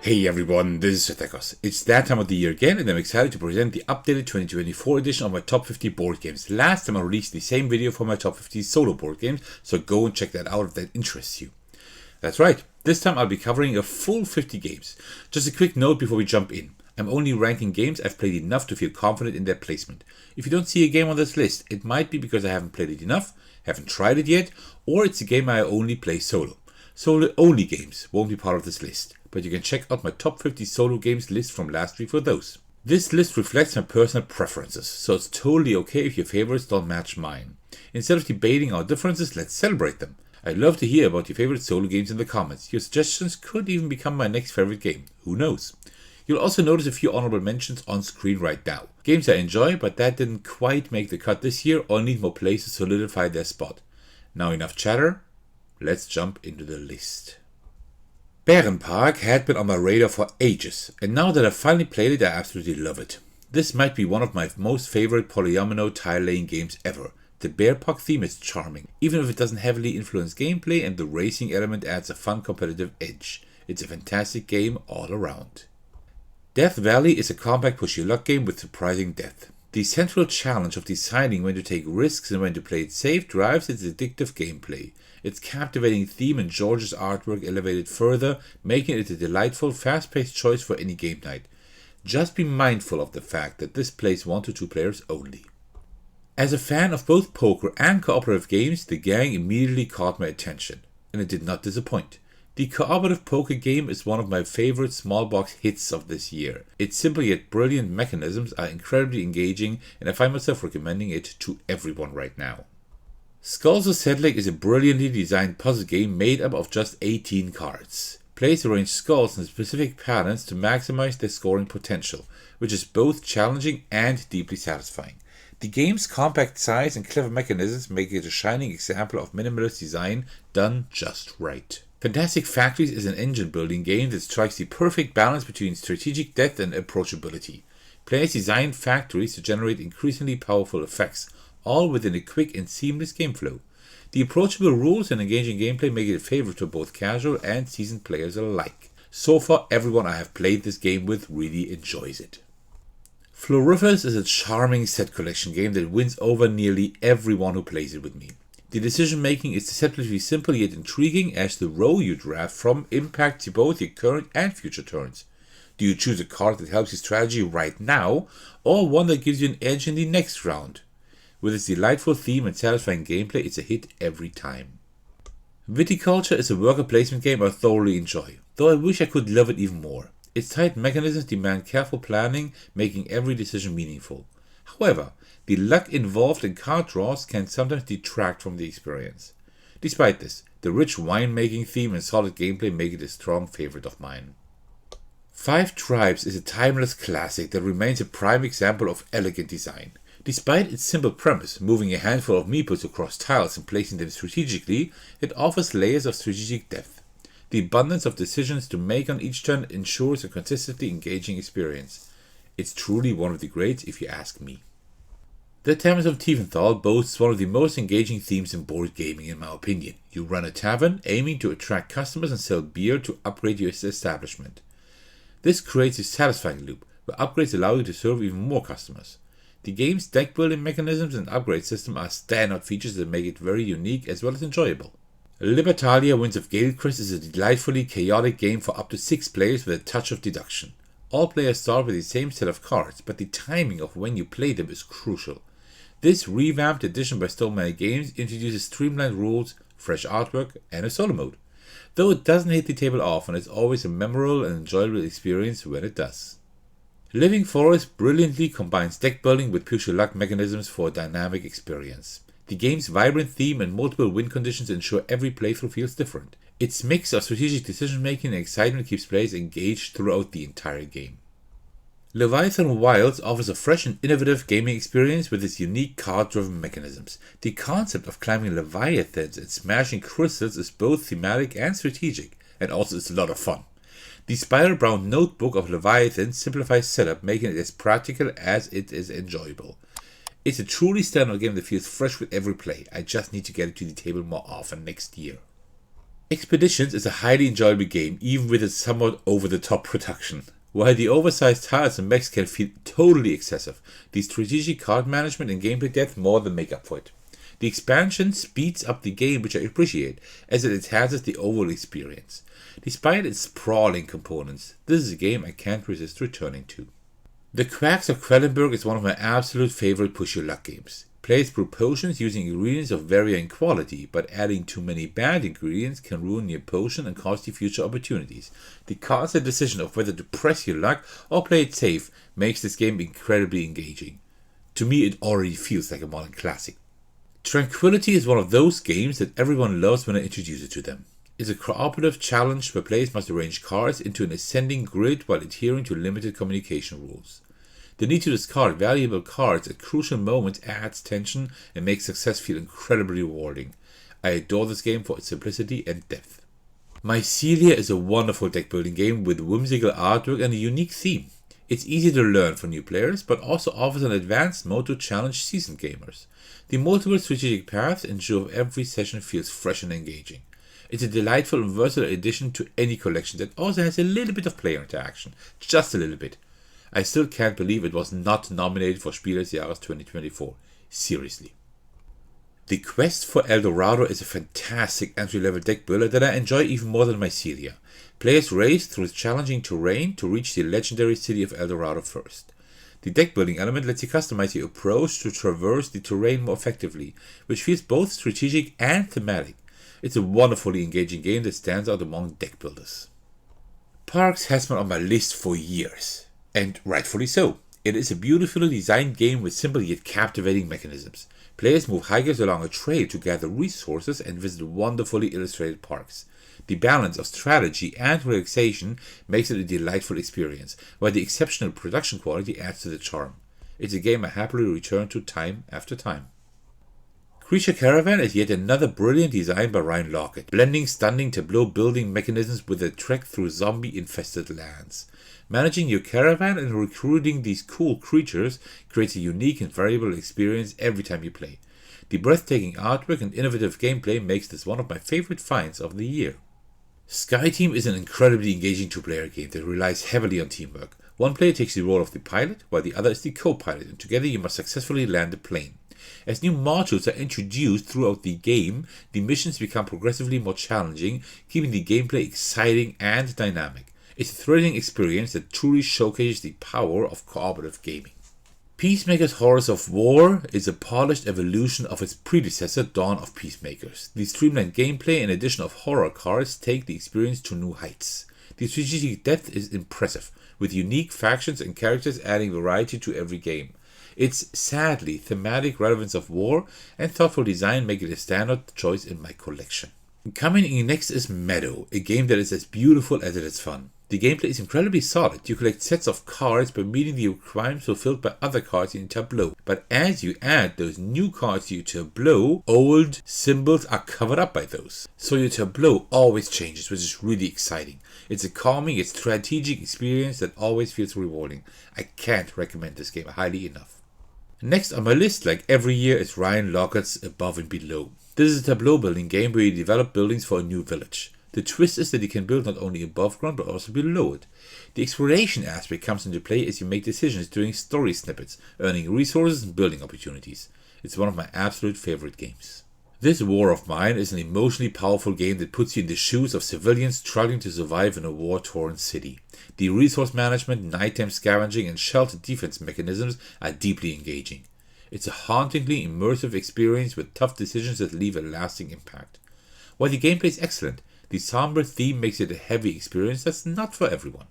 Hey everyone, this is Takeoff. It's that time of the year again, and I'm excited to present the updated 2024 edition of my top 50 board games. Last time I released the same video for my top 50 solo board games, so go and check that out if that interests you. That's right, this time I'll be covering a full 50 games. Just a quick note before we jump in. I'm only ranking games I've played enough to feel confident in their placement. If you don't see a game on this list, it might be because I haven't played it enough, haven't tried it yet, or it's a game I only play solo. Solo-only games won't be part of this list, but you can check out my top 50 solo games list from last week for those. This list reflects my personal preferences, so it's totally okay if your favorites don't match mine. Instead of debating our differences, let's celebrate them. I'd love to hear about your favorite solo games in the comments. Your suggestions could even become my next favorite game, who knows. You'll also notice a few honorable mentions on screen right now. Games I enjoy, but that didn't quite make the cut this year or need more plays to solidify their spot. Now enough chatter, let's jump into the list. Bärenpark had been on my radar for ages, and now that I've finally played it, I absolutely love it. This might be one of my most favorite polyomino tile-laying games ever. The Bärenpark theme is charming, even if it doesn't heavily influence gameplay and the racing element adds a fun competitive edge. It's a fantastic game all around. Death Valley is a compact push-your-luck game with surprising depth. The central challenge of deciding when to take risks and when to play it safe drives its addictive gameplay. Its captivating theme and George's artwork elevated further, making it a delightful, fast-paced choice for any game night. Just be mindful of the fact that this plays 1 to 2 players only. As a fan of both poker and cooperative games, the gang immediately caught my attention, and it did not disappoint. The cooperative poker game is one of my favorite small box hits of this year. Its simple yet brilliant mechanisms are incredibly engaging, and I find myself recommending it to everyone right now. Skulls of Sedlec is a brilliantly designed puzzle game made up of just 18 cards. Players arrange skulls in specific patterns to maximize their scoring potential, which is both challenging and deeply satisfying. The game's compact size and clever mechanisms make it a shining example of minimalist design done just right. Fantastic Factories is an engine building game that strikes the perfect balance between strategic depth and approachability. Players design factories to generate increasingly powerful effects, all within a quick and seamless game flow. The approachable rules and engaging gameplay make it a favorite for both casual and seasoned players alike. So far, everyone I have played this game with really enjoys it. Floriferous is a charming set collection game that wins over nearly everyone who plays it with me. The decision making is deceptively simple yet intriguing, as the row you draft from impacts both your current and future turns. Do you choose a card that helps your strategy right now, or one that gives you an edge in the next round? With its delightful theme and satisfying gameplay, it's a hit every time. Viticulture is a worker placement game I thoroughly enjoy, though I wish I could love it even more. Its tight mechanisms demand careful planning, making every decision meaningful. However, the luck involved in card draws can sometimes detract from the experience. Despite this, the rich winemaking theme and solid gameplay make it a strong favorite of mine. Five Tribes is a timeless classic that remains a prime example of elegant design. Despite its simple premise, moving a handful of meeples across tiles and placing them strategically, it offers layers of strategic depth. The abundance of decisions to make on each turn ensures a consistently engaging experience. It's truly one of the greats if you ask me. The Taverns of Tiefenthal boasts one of the most engaging themes in board gaming in my opinion. You run a tavern, aiming to attract customers and sell beer to upgrade your establishment. This creates a satisfying loop, where upgrades allow you to serve even more customers. The game's deck building mechanisms and upgrade system are standout features that make it very unique as well as enjoyable. Libertalia Winds of Galecrest is a delightfully chaotic game for up to 6 players with a touch of deduction. All players start with the same set of cards, but the timing of when you play them is crucial. This revamped edition by Streamlined Games introduces streamlined rules, fresh artwork, and a solo mode. Though it doesn't hit the table often, it's always a memorable and enjoyable experience when it does. Living Forest brilliantly combines deck building with pure luck mechanisms for a dynamic experience. The game's vibrant theme and multiple win conditions ensure every playthrough feels different. Its mix of strategic decision making and excitement keeps players engaged throughout the entire game. Leviathan Wilds offers a fresh and innovative gaming experience with its unique card-driven mechanisms. The concept of climbing Leviathans and smashing crystals is both thematic and strategic, and also it's a lot of fun. The spiral-bound notebook of Leviathan simplifies setup, making it as practical as it is enjoyable. It's a truly standout game that feels fresh with every play. I just need to get it to the table more often next year. Expeditions is a highly enjoyable game, even with its somewhat over-the-top production. While the oversized tiles and mechs can feel totally excessive, the strategic card management and gameplay depth more than make up for it. The expansion speeds up the game, which I appreciate, as it enhances the overall experience. Despite its sprawling components, this is a game I can't resist returning to. The Quacks of Quedlinburg is one of my absolute favorite push your luck games. Play brew potions using ingredients of varying quality, but adding too many bad ingredients can ruin your potion and cost you future opportunities. The constant decision of whether to press your luck or play it safe makes this game incredibly engaging. To me, it already feels like a modern classic. Tranquility is one of those games that everyone loves when I introduce it to them. It's a cooperative challenge where players must arrange cards into an ascending grid while adhering to limited communication rules. The need to discard valuable cards at crucial moments adds tension and makes success feel incredibly rewarding. I adore this game for its simplicity and depth. Mycelia is a wonderful deck building game with whimsical artwork and a unique theme. It's easy to learn for new players, but also offers an advanced mode to challenge seasoned gamers. The multiple strategic paths ensure every session feels fresh and engaging. It's a delightful and versatile addition to any collection that also has a little bit of player interaction, just a little bit. I still can't believe it was not nominated for Spiel des Jahres 2024. Seriously. The quest for El Dorado is a fantastic entry-level deck builder that I enjoy even more than Mycelia. Players race through challenging terrain to reach the legendary city of El Dorado first. The deck building element lets you customize your approach to traverse the terrain more effectively, which feels both strategic and thematic. It's a wonderfully engaging game that stands out among deck builders. Parks has been on my list for years, and rightfully so. It is a beautifully designed game with simple yet captivating mechanisms. Players move hikers along a trail to gather resources and visit wonderfully illustrated parks. The balance of strategy and relaxation makes it a delightful experience, while the exceptional production quality adds to the charm. It's a game I happily return to time after time. Creature Caravan is yet another brilliant design by Ryan Lockett, blending stunning tableau building mechanisms with a trek through zombie-infested lands. Managing your caravan and recruiting these cool creatures creates a unique and variable experience every time you play. The breathtaking artwork and innovative gameplay makes this one of my favorite finds of the year. Skyteam is an incredibly engaging two-player game that relies heavily on teamwork. One player takes the role of the pilot, while the other is the co-pilot, and together you must successfully land the plane. As new modules are introduced throughout the game, the missions become progressively more challenging, keeping the gameplay exciting and dynamic. It's a thrilling experience that truly showcases the power of cooperative gaming. Peacemakers Horrors of War is a polished evolution of its predecessor, Dawn of Peacemakers. The streamlined gameplay and addition of horror cards take the experience to new heights. The strategic depth is impressive, with unique factions and characters adding variety to every game. Its sadly thematic relevance of war and thoughtful design make it a standout choice in my collection. Coming in next is Meadow, a game that is as beautiful as it is fun. The gameplay is incredibly solid. You collect sets of cards by meeting the requirements fulfilled by other cards in your tableau. But as you add those new cards to your tableau, old symbols are covered up by those. So your tableau always changes, which is really exciting. It's a calming yet strategic experience that always feels rewarding. I can't recommend this game highly enough. Next on my list, like every year, is Ryan Lockett's Above and Below. This is a tableau building game where you develop buildings for a new village. The twist is that you can build not only above ground but also below it. The exploration aspect comes into play as you make decisions during story snippets, earning resources and building opportunities. It's one of my absolute favorite games. This War of Mine is an emotionally powerful game that puts you in the shoes of civilians struggling to survive in a war-torn city. The resource management, nighttime scavenging and shelter defense mechanisms are deeply engaging. It's a hauntingly immersive experience with tough decisions that leave a lasting impact. While the gameplay is excellent, the somber theme makes it a heavy experience that's not for everyone.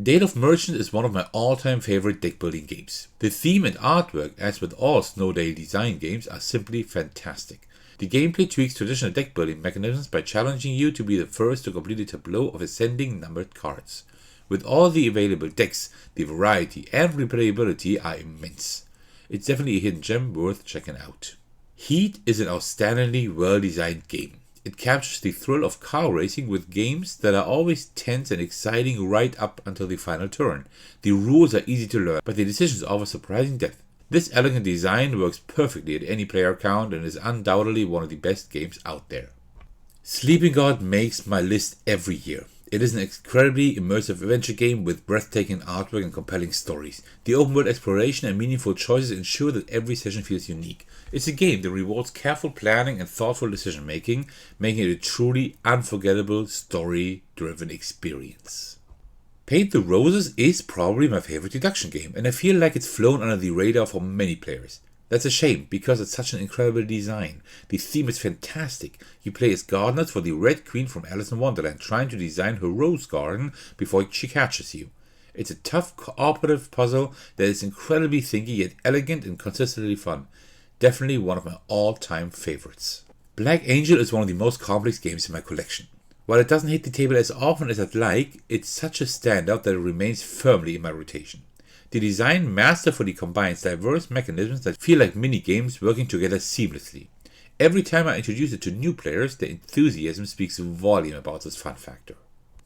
Dale of Merchants is one of my all-time favorite deck-building games. The theme and artwork, as with all Snowdale design games, are simply fantastic. The gameplay tweaks traditional deck-building mechanisms by challenging you to be the first to complete a tableau of ascending numbered cards. With all the available decks, the variety and replayability are immense. It's definitely a hidden gem worth checking out. Heat is an outstandingly well-designed game. It captures the thrill of car racing with games that are always tense and exciting right up until the final turn. The rules are easy to learn, but the decisions offer surprising depth. This elegant design works perfectly at any player count and is undoubtedly one of the best games out there. Sleeping God makes my list every year. It is an incredibly immersive adventure game with breathtaking artwork and compelling stories. The open world exploration and meaningful choices ensure that every session feels unique. It's a game that rewards careful planning and thoughtful decision making, making it a truly unforgettable story-driven experience. Paint the Roses is probably my favorite deduction game, and I feel like it's flown under the radar for many players. That's a shame, because it's such an incredible design. The theme is fantastic. You play as gardeners for the Red Queen from Alice in Wonderland, trying to design her rose garden before she catches you. It's a tough cooperative puzzle that is incredibly thinky yet elegant and consistently fun. Definitely one of my all-time favorites. Black Angel is one of the most complex games in my collection. While it doesn't hit the table as often as I'd like, it's such a standout that it remains firmly in my rotation. The design masterfully combines diverse mechanisms that feel like mini-games working together seamlessly. Every time I introduce it to new players, their enthusiasm speaks volume about this fun factor.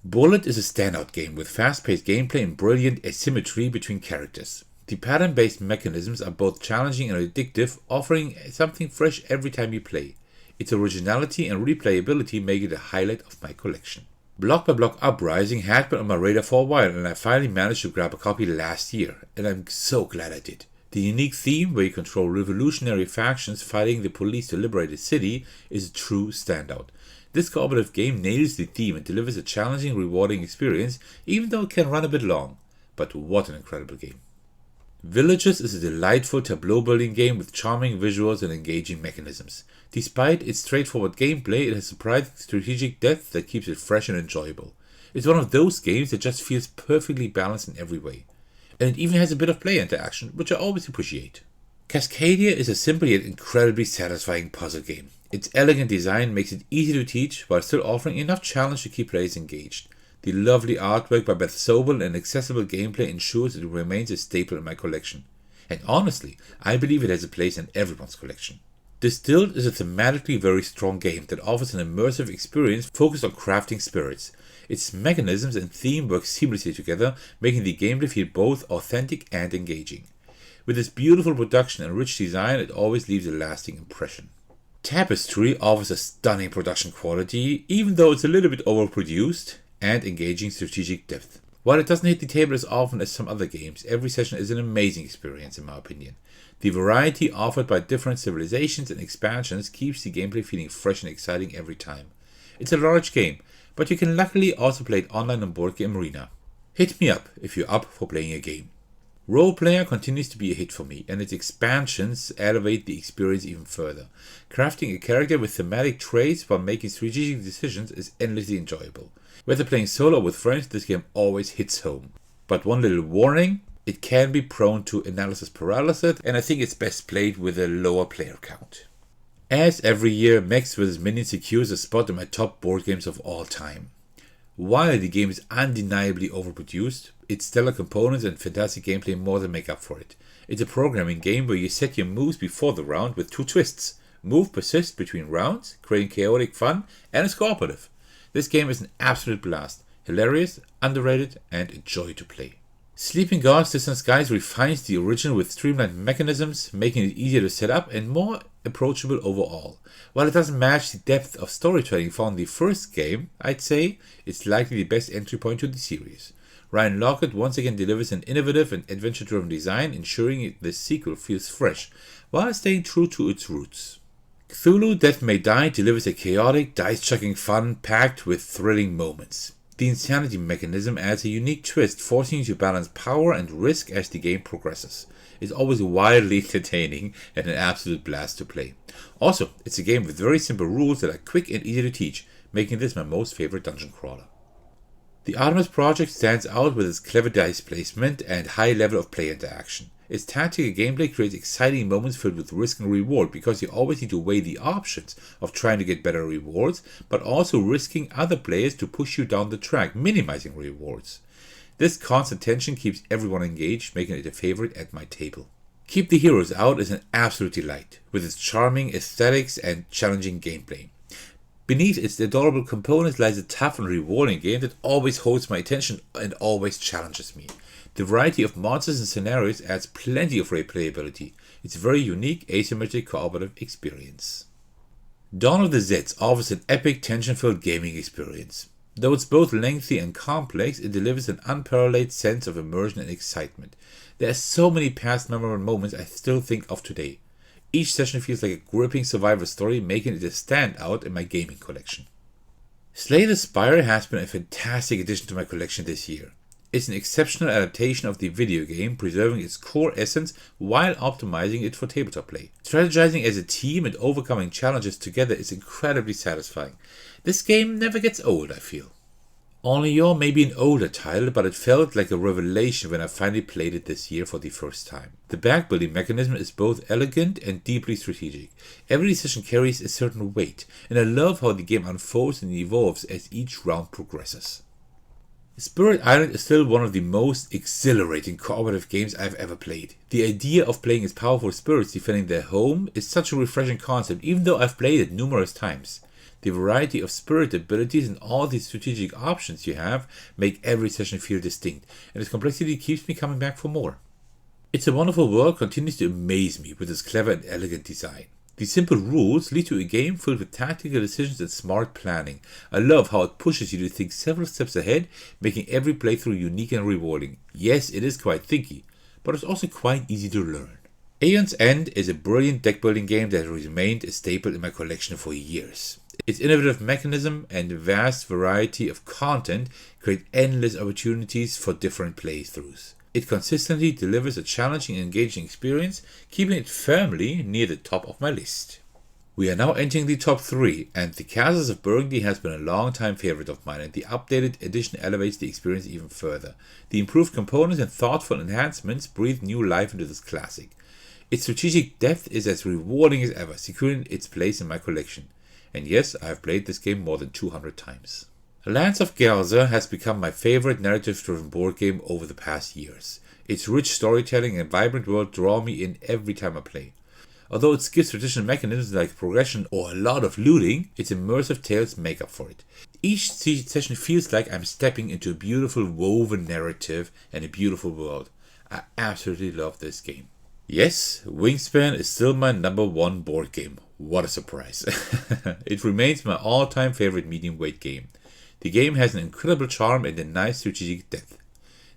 Bullet is a standout game with fast-paced gameplay and brilliant asymmetry between characters. The pattern-based mechanisms are both challenging and addictive, offering something fresh every time you play. Its originality and replayability make it a highlight of my collection. Bloc by Bloc Uprising had been on my radar for a while, and I finally managed to grab a copy last year, and I'm so glad I did. The unique theme, where you control revolutionary factions fighting the police to liberate a city, is a true standout. This cooperative game nails the theme and delivers a challenging, rewarding experience, even though it can run a bit long. But what an incredible game. Villages is a delightful tableau building game with charming visuals and engaging mechanisms. Despite its straightforward gameplay, it has surprising strategic depth that keeps it fresh and enjoyable. It's one of those games that just feels perfectly balanced in every way. And it even has a bit of player interaction, which I always appreciate. Cascadia is a simple yet incredibly satisfying puzzle game. Its elegant design makes it easy to teach while still offering enough challenge to keep players engaged. The lovely artwork by Beth Sobel and accessible gameplay ensures it remains a staple in my collection. And honestly, I believe it has a place in everyone's collection. Distilled is a thematically very strong game that offers an immersive experience focused on crafting spirits. Its mechanisms and theme work seamlessly together, making the gameplay feel both authentic and engaging. With its beautiful production and rich design, it always leaves a lasting impression. Tapestry offers a stunning production quality, even though it's a little bit overproduced, and engaging strategic depth. While it doesn't hit the table as often as some other games, every session is an amazing experience in my opinion. The variety offered by different civilizations and expansions keeps the gameplay feeling fresh and exciting every time. It's a large game, but you can luckily also play it online on Board Game Arena. Hit me up if you're up for playing a game. Roleplayer continues to be a hit for me, and its expansions elevate the experience even further. Crafting a character with thematic traits while making strategic decisions is endlessly enjoyable. Whether playing solo or with friends, this game always hits home. But one little warning, it can be prone to analysis paralysis, and I think it's best played with a lower player count. As every year, Mechs vs. Minions secures a spot in my top board games of all time. While the game is undeniably overproduced, its stellar components and fantastic gameplay more than make up for it. It's a programming game where you set your moves before the round with two twists. Move persists between rounds, creating chaotic fun, and it's cooperative. This game is an absolute blast, hilarious, underrated, and a joy to play. Sleeping Gods Distant Skies refines the original with streamlined mechanisms, making it easier to set up and more approachable overall. While it doesn't match the depth of storytelling found in the first game, I'd say it's likely the best entry point to the series. Ryan Lockett once again delivers an innovative and adventure-driven design, ensuring the sequel feels fresh, while staying true to its roots. Cthulhu Death May Die delivers a chaotic, dice-chucking fun packed with thrilling moments. The insanity mechanism adds a unique twist, forcing you to balance power and risk as the game progresses. It's always wildly entertaining and an absolute blast to play. Also, it's a game with very simple rules that are quick and easy to teach, making this my most favorite dungeon crawler. The Artemis Project stands out with its clever dice placement and high level of player interaction. Its tactical gameplay creates exciting moments filled with risk and reward because you always need to weigh the options of trying to get better rewards, but also risking other players to push you down the track, minimizing rewards. This constant tension keeps everyone engaged, making it a favorite at my table. Keep the Heroes Out is an absolute delight, with its charming aesthetics and challenging gameplay. Beneath its adorable components lies a tough and rewarding game that always holds my attention and always challenges me. The variety of monsters and scenarios adds plenty of replayability. It's a very unique, asymmetric, cooperative experience. Dawn of the Zeds offers an epic, tension-filled gaming experience. Though it's both lengthy and complex, it delivers an unparalleled sense of immersion and excitement. There are so many past memorable moments I still think of today. Each session feels like a gripping survivor story, making it a standout in my gaming collection. Slay the Spire has been a fantastic addition to my collection this year. It's an exceptional adaptation of the video game, preserving its core essence while optimizing it for tabletop play. Strategizing as a team and overcoming challenges together is incredibly satisfying. This game never gets old, I feel. Only You're may be an older title, but it felt like a revelation when I finally played it this year for the first time. The backbuilding mechanism is both elegant and deeply strategic. Every decision carries a certain weight, and I love how the game unfolds and evolves as each round progresses. Spirit Island is still one of the most exhilarating cooperative games I've ever played. The idea of playing as powerful spirits defending their home is such a refreshing concept, even though I've played it numerous times. The variety of spirit abilities and all the strategic options you have make every session feel distinct, and its complexity keeps me coming back for more. It's a Wonderful World continues to amaze me with its clever and elegant design. The simple rules lead to a game filled with tactical decisions and smart planning. I love how it pushes you to think several steps ahead, making every playthrough unique and rewarding. Yes, it is quite thinky, but it's also quite easy to learn. Aeon's End is a brilliant deck building game that has remained a staple in my collection for years. Its innovative mechanism and vast variety of content create endless opportunities for different playthroughs. It consistently delivers a challenging and engaging experience, keeping it firmly near the top of my list. We are now entering the top 3, and the Castles of Burgundy has been a long-time favorite of mine, and the updated edition elevates the experience even further. The improved components and thoughtful enhancements breathe new life into this classic. Its strategic depth is as rewarding as ever, securing its place in my collection. And yes, I have played this game more than 200 times. Lands of Gelzer has become my favorite narrative-driven board game over the past years. Its rich storytelling and vibrant world draw me in every time I play. Although it skips traditional mechanisms like progression or a lot of looting, its immersive tales make up for it. Each session feels like I'm stepping into a beautiful woven narrative and a beautiful world. I absolutely love this game. Yes, Wingspan is still my number 1 board game. What a surprise. It remains my all-time favorite medium weight game. The game has an incredible charm and a nice strategic depth.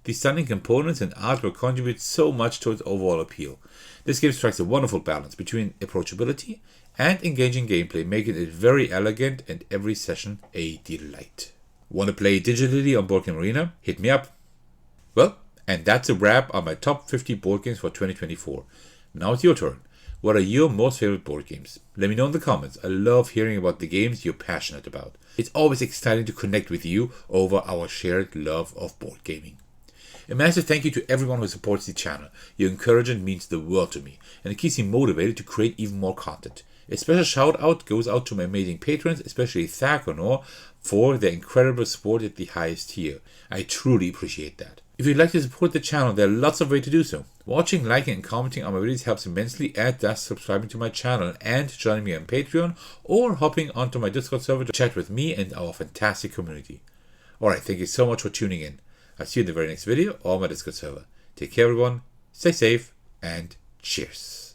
The stunning components and artwork contribute so much to its overall appeal. This game strikes a wonderful balance between approachability and engaging gameplay, making it very elegant and every session a delight. Want to play digitally on Board Game Arena? Hit me up. Well, and that's a wrap on my top 50 board games for 2024. Now it's your turn. What are your most favorite board games? Let me know in the comments. I love hearing about the games you're passionate about. It's always exciting to connect with you over our shared love of board gaming. A massive thank you to everyone who supports the channel. Your encouragement means the world to me, and it keeps me motivated to create even more content. A special shout out goes out to my amazing patrons, especially Thaconor, for their incredible support at the highest tier. I truly appreciate that. If you'd like to support the channel, there are lots of ways to do so. Watching, liking, and commenting on my videos helps immensely, and thus subscribing to my channel and joining me on Patreon, or hopping onto my Discord server to chat with me and our fantastic community. Alright, thank you so much for tuning in. I'll see you in the very next video or my Discord server. Take care everyone, stay safe, and cheers.